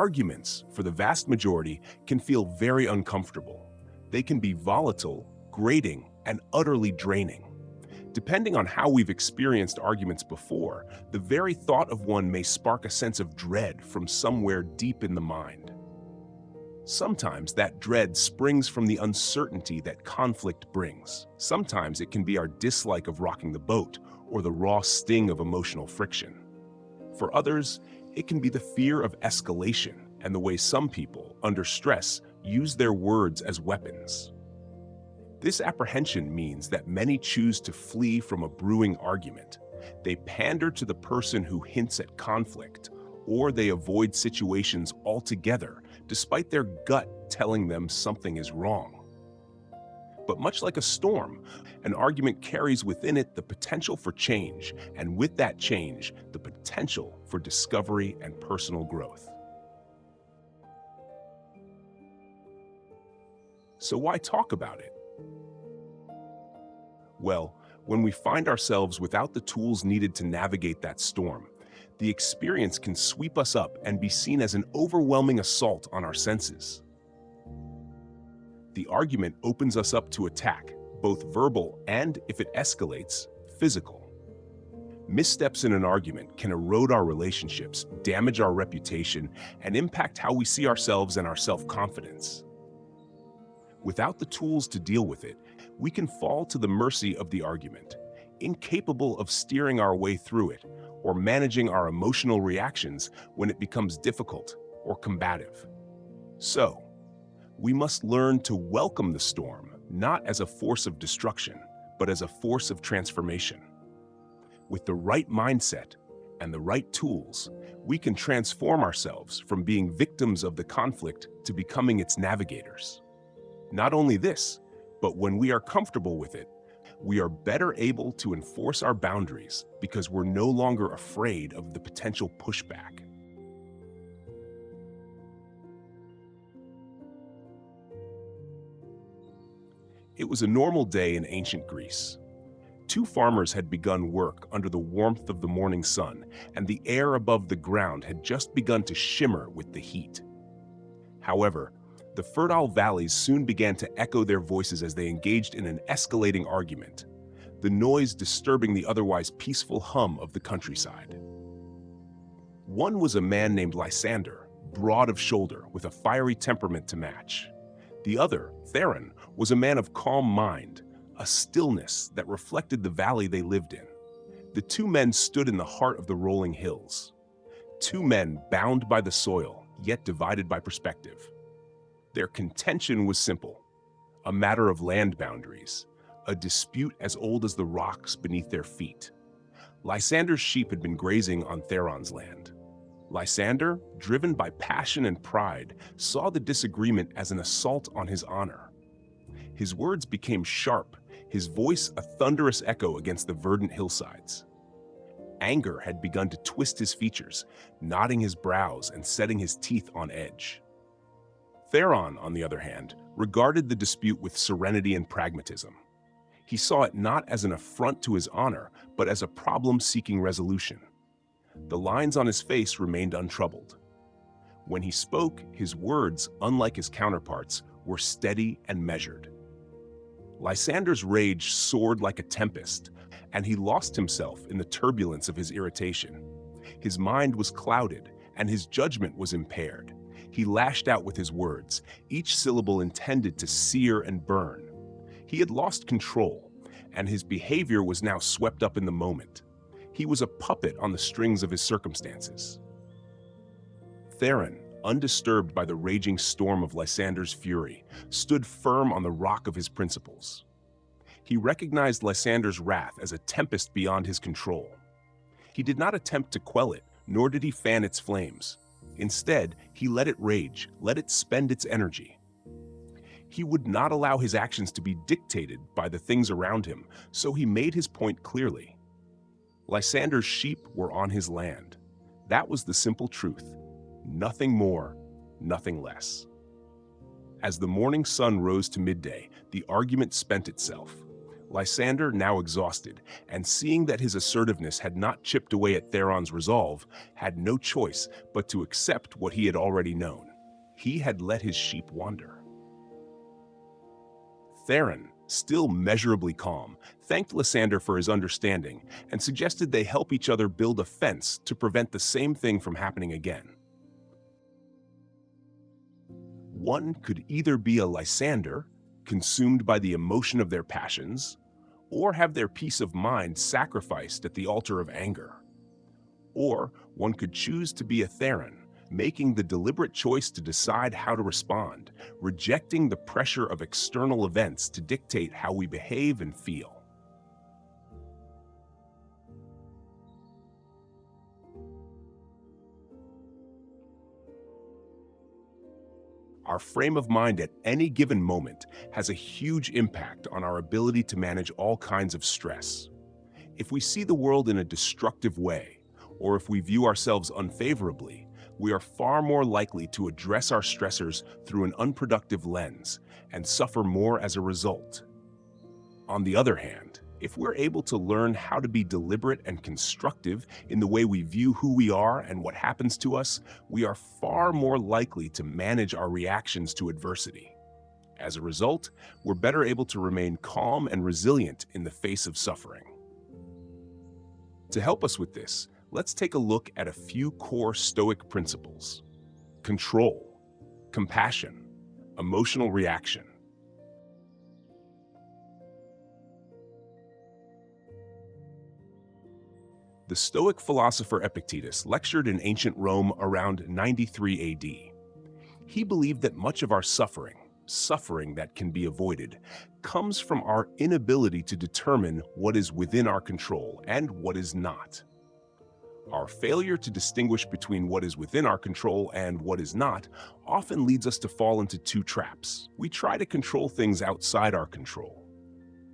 Arguments, for the vast majority, can feel very uncomfortable. They can be volatile, grating, and utterly draining. Depending on how we've experienced arguments before, the very thought of one may spark a sense of dread from somewhere deep in the mind. Sometimes that dread springs from the uncertainty that conflict brings. Sometimes it can be our dislike of rocking the boat or the raw sting of emotional friction. For others, it can be the fear of escalation and the way some people, under stress, use their words as weapons. This apprehension means that many choose to flee from a brewing argument. They pander to the person who hints at conflict, or they avoid situations altogether, despite their gut telling them something is wrong. But much like a storm, an argument carries within it the potential for change, and with that change, the potential for discovery and personal growth. So why talk about it? Well, when we find ourselves without the tools needed to navigate that storm, the experience can sweep us up and be seen as an overwhelming assault on our senses. The argument opens us up to attack, both verbal and, if it escalates, physical. Missteps in an argument can erode our relationships, damage our reputation, and impact how we see ourselves and our self-confidence. Without the tools to deal with it, we can fall to the mercy of the argument, incapable of steering our way through it or managing our emotional reactions when it becomes difficult or combative. So, we must learn to welcome the storm, not as a force of destruction, but as a force of transformation. With the right mindset and the right tools, we can transform ourselves from being victims of the conflict to becoming its navigators. Not only this, but when we are comfortable with it, we are better able to enforce our boundaries because we're no longer afraid of the potential pushback. It was a normal day in ancient Greece. Two farmers had begun work under the warmth of the morning sun, and the air above the ground had just begun to shimmer with the heat. However, the fertile valleys soon began to echo their voices as they engaged in an escalating argument, the noise disturbing the otherwise peaceful hum of the countryside. One was a man named Lysander, broad of shoulder, with a fiery temperament to match. The other, Theron, was a man of calm mind, a stillness that reflected the valley they lived in. The two men stood in the heart of the rolling hills. Two men bound by the soil, yet divided by perspective. Their contention was simple, a matter of land boundaries, a dispute as old as the rocks beneath their feet. Lysander's sheep had been grazing on Theron's land. Lysander, driven by passion and pride, saw the disagreement as an assault on his honor. His words became sharp, his voice a thunderous echo against the verdant hillsides. Anger had begun to twist his features, knotting his brows and setting his teeth on edge. Theron, on the other hand, regarded the dispute with serenity and pragmatism. He saw it not as an affront to his honor, but as a problem seeking resolution. The lines on his face remained untroubled. When he spoke, his words, unlike his counterparts, were steady and measured. Lysander's rage soared like a tempest, and he lost himself in the turbulence of his irritation. His mind was clouded, and his judgment was impaired. He lashed out with his words, each syllable intended to sear and burn. He had lost control, and his behavior was now swept up in the moment. He was a puppet on the strings of his circumstances. Theron, undisturbed by the raging storm of Lysander's fury, stood firm on the rock of his principles. He recognized Lysander's wrath as a tempest beyond his control. He did not attempt to quell it, nor did he fan its flames. Instead, he let it rage, let it spend its energy. He would not allow his actions to be dictated by the things around him, so he made his point clearly. Lysander's sheep were on his land. That was the simple truth. Nothing more, nothing less. As the morning sun rose to midday, the argument spent itself. Lysander, now exhausted, and seeing that his assertiveness had not chipped away at Theron's resolve, had no choice but to accept what he had already known. He had let his sheep wander. Theron, still measurably calm, thanked Lysander for his understanding and suggested they help each other build a fence to prevent the same thing from happening again. One could either be a Lysander, consumed by the emotion of their passions, or have their peace of mind sacrificed at the altar of anger. Or one could choose to be a Theron, making the deliberate choice to decide how to respond, rejecting the pressure of external events to dictate how we behave and feel. Our frame of mind at any given moment has a huge impact on our ability to manage all kinds of stress. If we see the world in a destructive way, or if we view ourselves unfavorably, we are far more likely to address our stressors through an unproductive lens and suffer more as a result. On the other hand, if we're able to learn how to be deliberate and constructive in the way we view who we are and what happens to us, we are far more likely to manage our reactions to adversity. As a result, we're better able to remain calm and resilient in the face of suffering. To help us with this, let's take a look at a few core Stoic principles: control, compassion, emotional reaction. The Stoic philosopher Epictetus lectured in ancient Rome around 93 AD. He believed that much of our suffering that can be avoided, comes from our inability to determine what is within our control and what is not. Our failure to distinguish between what is within our control and what is not often leads us to fall into two traps. We try to control things outside our control.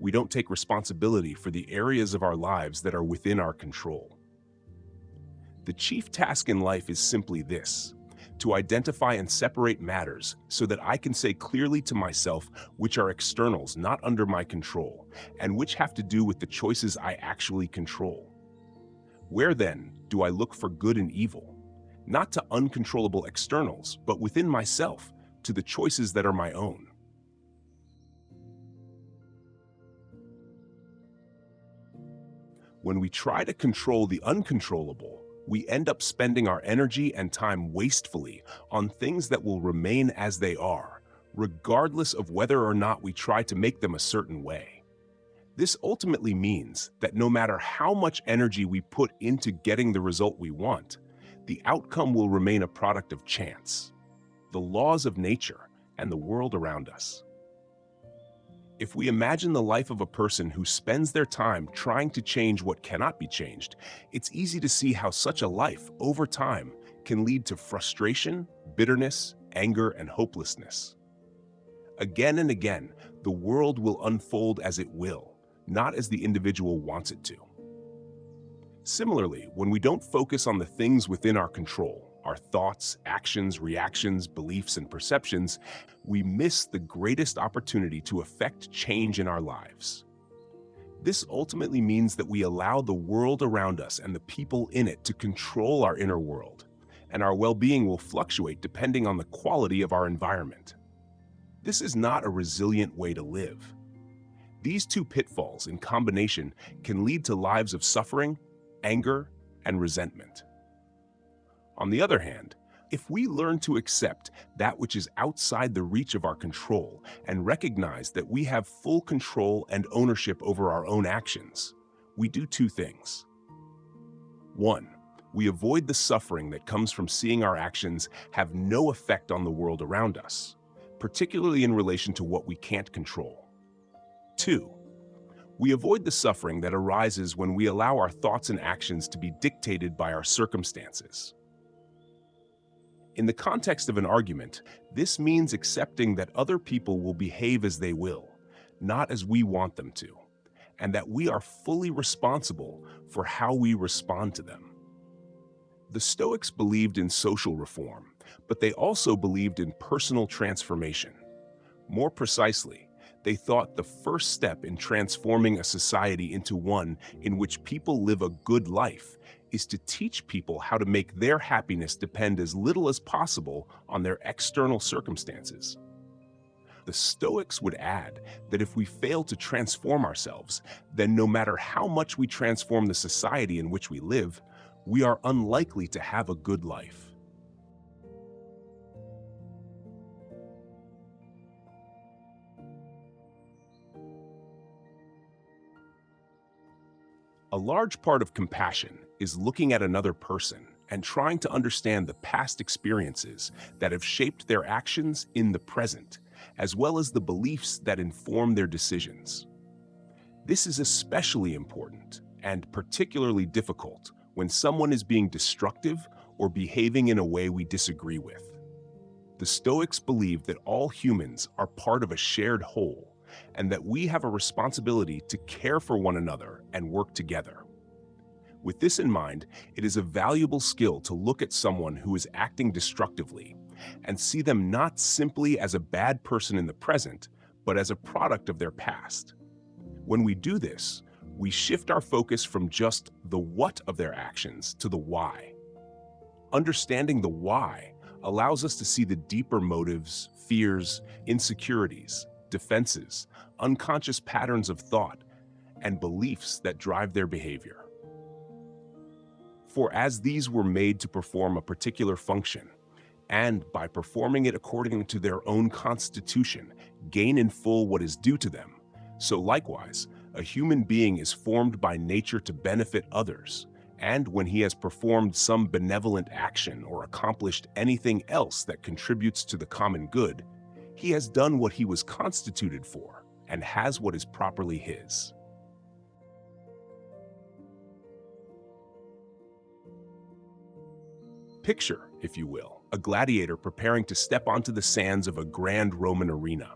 We don't take responsibility for the areas of our lives that are within our control. The chief task in life is simply this: to identify and separate matters so that I can say clearly to myself which are externals not under my control and which have to do with the choices I actually control. Where then do I look for good and evil? Not to uncontrollable externals, but within myself, to the choices that are my own. When we try to control the uncontrollable, we end up spending our energy and time wastefully on things that will remain as they are, regardless of whether or not we try to make them a certain way. This ultimately means that no matter how much energy we put into getting the result we want, the outcome will remain a product of chance, the laws of nature, and the world around us. If we imagine the life of a person who spends their time trying to change what cannot be changed, it's easy to see how such a life, over time, can lead to frustration, bitterness, anger, and hopelessness. Again and again, the world will unfold as it will, not as the individual wants it to. Similarly, when we don't focus on the things within our control, our thoughts, actions, reactions, beliefs, and perceptions, we miss the greatest opportunity to affect change in our lives. This ultimately means that we allow the world around us and the people in it to control our inner world, and our well-being will fluctuate depending on the quality of our environment. This is not a resilient way to live. These two pitfalls in combination can lead to lives of suffering, anger, and resentment. On the other hand, if we learn to accept that which is outside the reach of our control and recognize that we have full control and ownership over our own actions, we do two things. One, we avoid the suffering that comes from seeing our actions have no effect on the world around us, particularly in relation to what we can't control. Two, we avoid the suffering that arises when we allow our thoughts and actions to be dictated by our circumstances. In the context of an argument, this means accepting that other people will behave as they will, not as we want them to, and that we are fully responsible for how we respond to them. The Stoics believed in social reform, but they also believed in personal transformation. More precisely, They thought the first step in transforming a society into one in which people live a good life is to teach people how to make their happiness depend as little as possible on their external circumstances. The Stoics would add that if we fail to transform ourselves, then no matter how much we transform the society in which we live, we are unlikely to have a good life. A large part of compassion is looking at another person and trying to understand the past experiences that have shaped their actions in the present, as well as the beliefs that inform their decisions. This is especially important and particularly difficult when someone is being destructive or behaving in a way we disagree with. The Stoics believe that all humans are part of a shared whole and that we have a responsibility to care for one another and work together. With this in mind, it is a valuable skill to look at someone who is acting destructively and see them not simply as a bad person in the present, but as a product of their past. When we do this, we shift our focus from just the what of their actions to the why. Understanding the why allows us to see the deeper motives, fears, insecurities, defenses, unconscious patterns of thought, and beliefs that drive their behavior. For as these were made to perform a particular function, and by performing it according to their own constitution, gain in full what is due to them, so likewise, a human being is formed by nature to benefit others, and when he has performed some benevolent action or accomplished anything else that contributes to the common good, he has done what he was constituted for and has what is properly his. Picture, if you will, a gladiator preparing to step onto the sands of a grand Roman arena.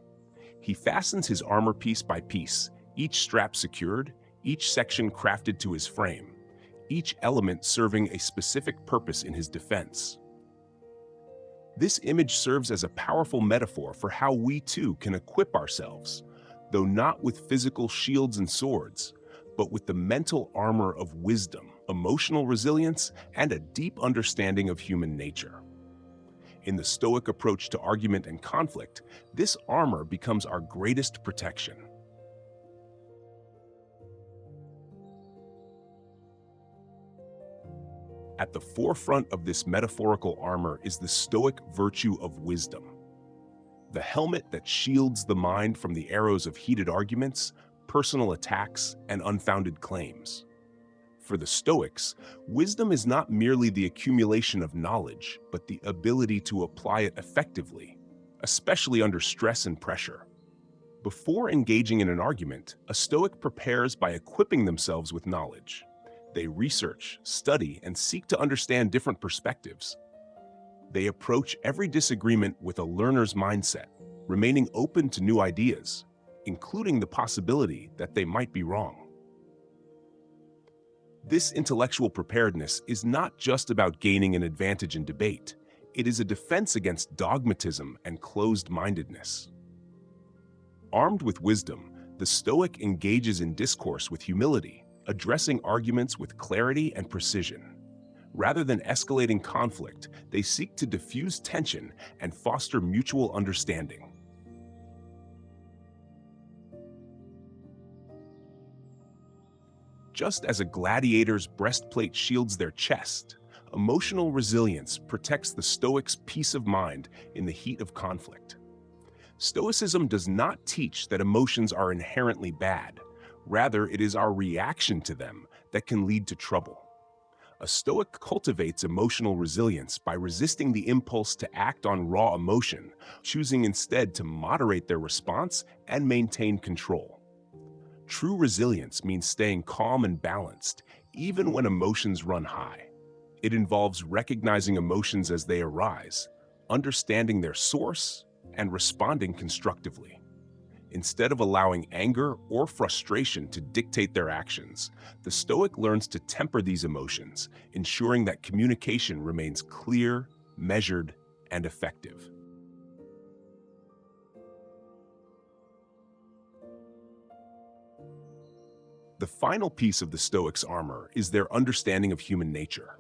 He fastens his armor piece by piece, each strap secured, each section crafted to his frame, each element serving a specific purpose in his defense. This image serves as a powerful metaphor for how we too can equip ourselves, though not with physical shields and swords, but with the mental armor of wisdom, emotional resilience, and a deep understanding of human nature. In the Stoic approach to argument and conflict, this armor becomes our greatest protection. At the forefront of this metaphorical armor is the Stoic virtue of wisdom, the helmet that shields the mind from the arrows of heated arguments, personal attacks, and unfounded claims. For the Stoics, wisdom is not merely the accumulation of knowledge, but the ability to apply it effectively, especially under stress and pressure. Before engaging in an argument, a Stoic prepares by equipping themselves with knowledge. They research, study, and seek to understand different perspectives. They approach every disagreement with a learner's mindset, remaining open to new ideas, including the possibility that they might be wrong. This intellectual preparedness is not just about gaining an advantage in debate. It is a defense against dogmatism and closed-mindedness. Armed with wisdom, the Stoic engages in discourse with humility, addressing arguments with clarity and precision. Rather than escalating conflict, they seek to diffuse tension and foster mutual understanding. Just as a gladiator's breastplate shields their chest, emotional resilience protects the Stoic's peace of mind in the heat of conflict. Stoicism does not teach that emotions are inherently bad. Rather, it is our reaction to them that can lead to trouble. A Stoic cultivates emotional resilience by resisting the impulse to act on raw emotion, choosing instead to moderate their response and maintain control. True resilience means staying calm and balanced, even when emotions run high. It involves recognizing emotions as they arise, understanding their source, and responding constructively. Instead of allowing anger or frustration to dictate their actions, the Stoic learns to temper these emotions, ensuring that communication remains clear, measured, and effective. The final piece of the Stoics' armor is their understanding of human nature.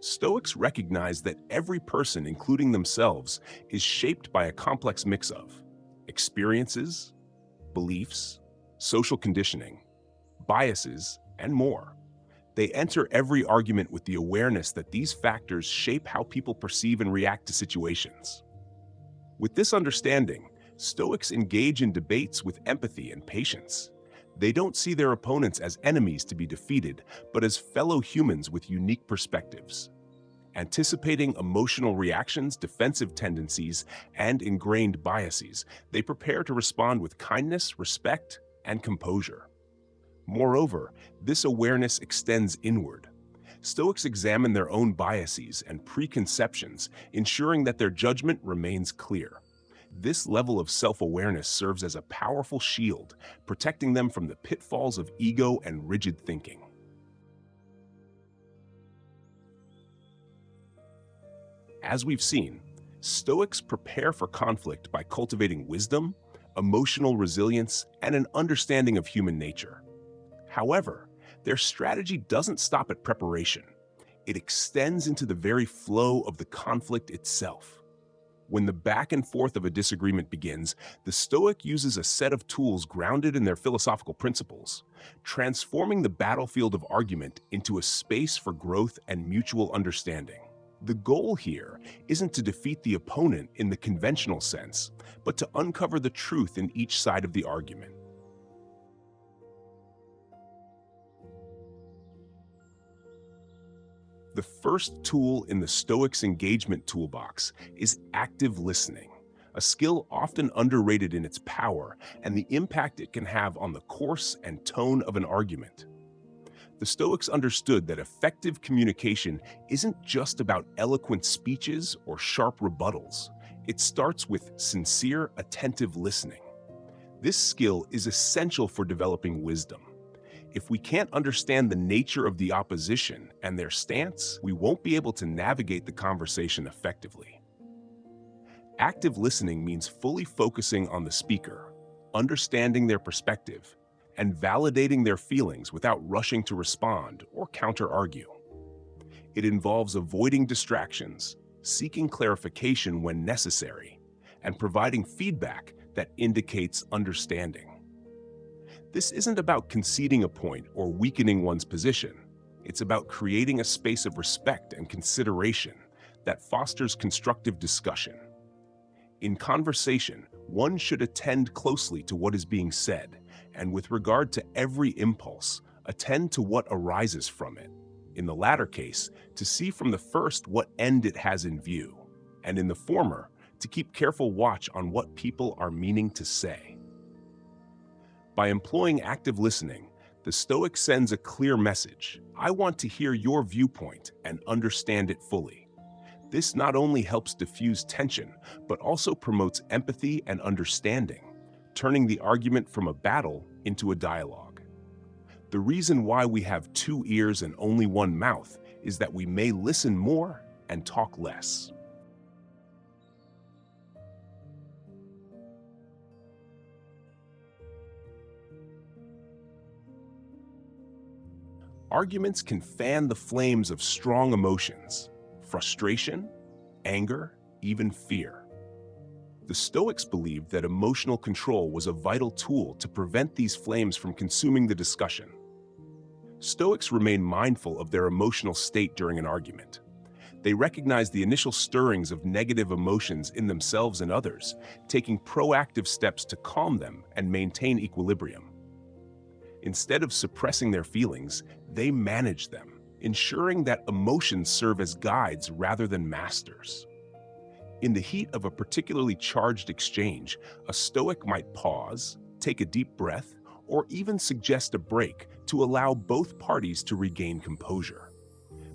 Stoics recognize that every person, including themselves, is shaped by a complex mix of experiences, beliefs, social conditioning, biases, and more. They enter every argument with the awareness that these factors shape how people perceive and react to situations. With this understanding, Stoics engage in debates with empathy and patience. They don't see their opponents as enemies to be defeated, but as fellow humans with unique perspectives. Anticipating emotional reactions, defensive tendencies, and ingrained biases, they prepare to respond with kindness, respect, and composure. Moreover, this awareness extends inward. Stoics examine their own biases and preconceptions, ensuring that their judgment remains clear. This level of self-awareness serves as a powerful shield, protecting them from the pitfalls of ego and rigid thinking. As we've seen, Stoics prepare for conflict by cultivating wisdom, emotional resilience, and an understanding of human nature. However, their strategy doesn't stop at preparation. It extends into the very flow of the conflict itself. When the back and forth of a disagreement begins, the Stoic uses a set of tools grounded in their philosophical principles, transforming the battlefield of argument into a space for growth and mutual understanding. The goal here isn't to defeat the opponent in the conventional sense, but to uncover the truth in each side of the argument. The first tool in the Stoics' engagement toolbox is active listening, a skill often underrated in its power and the impact it can have on the course and tone of an argument. The Stoics understood that effective communication isn't just about eloquent speeches or sharp rebuttals. It starts with sincere, attentive listening. This skill is essential for developing wisdom. If we can't understand the nature of the opposition and their stance, we won't be able to navigate the conversation effectively. Active listening means fully focusing on the speaker, understanding their perspective, and validating their feelings without rushing to respond or counter-argue. It involves avoiding distractions, seeking clarification when necessary, and providing feedback that indicates understanding. This isn't about conceding a point or weakening one's position. It's about creating a space of respect and consideration that fosters constructive discussion. In conversation, one should attend closely to what is being said, and with regard to every impulse, attend to what arises from it. In the latter case, to see from the first what end it has in view, and in the former, to keep careful watch on what people are meaning to say. By employing active listening, the Stoic sends a clear message. I want to hear your viewpoint and understand it fully. This not only helps diffuse tension, but also promotes empathy and understanding, turning the argument from a battle into a dialogue. The reason why we have 2 ears and only 1 mouth is that we may listen more and talk less. Arguments can fan the flames of strong emotions, frustration, anger, even fear. The Stoics believed that emotional control was a vital tool to prevent these flames from consuming the discussion. Stoics remain mindful of their emotional state during an argument. They recognize the initial stirrings of negative emotions in themselves and others, taking proactive steps to calm them and maintain equilibrium. Instead of suppressing their feelings, they manage them, ensuring that emotions serve as guides rather than masters. In the heat of a particularly charged exchange, a Stoic might pause, take a deep breath, or even suggest a break to allow both parties to regain composure.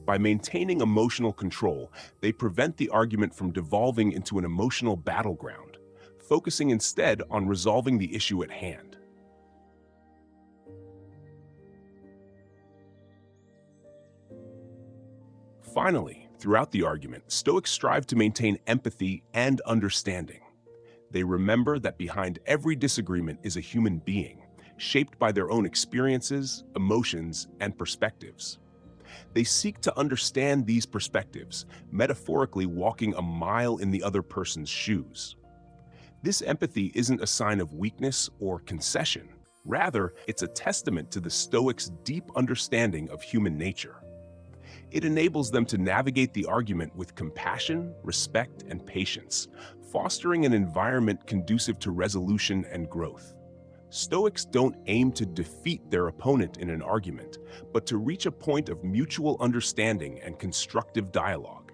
By maintaining emotional control, they prevent the argument from devolving into an emotional battleground, focusing instead on resolving the issue at hand. Finally, throughout the argument, Stoics strive to maintain empathy and understanding. They remember that behind every disagreement is a human being, shaped by their own experiences, emotions, and perspectives. They seek to understand these perspectives, metaphorically walking a mile in the other person's shoes. This empathy isn't a sign of weakness or concession. Rather, it's a testament to the Stoics' deep understanding of human nature. It enables them to navigate the argument with compassion, respect, and patience, fostering an environment conducive to resolution and growth. Stoics don't aim to defeat their opponent in an argument, but to reach a point of mutual understanding and constructive dialogue.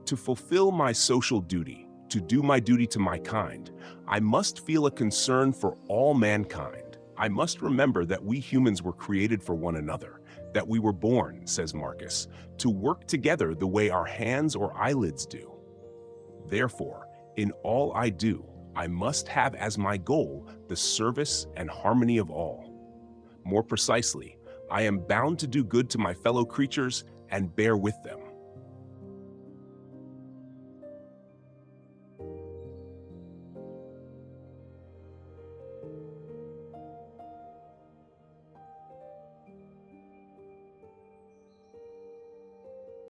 To fulfill my social duty, to do my duty to my kind, I must feel a concern for all mankind. I must remember that we humans were created for one another, that we were born, says Marcus, to work together the way our hands or eyelids do. Therefore, in all I do, I must have as my goal the service and harmony of all. More precisely, I am bound to do good to my fellow creatures and bear with them.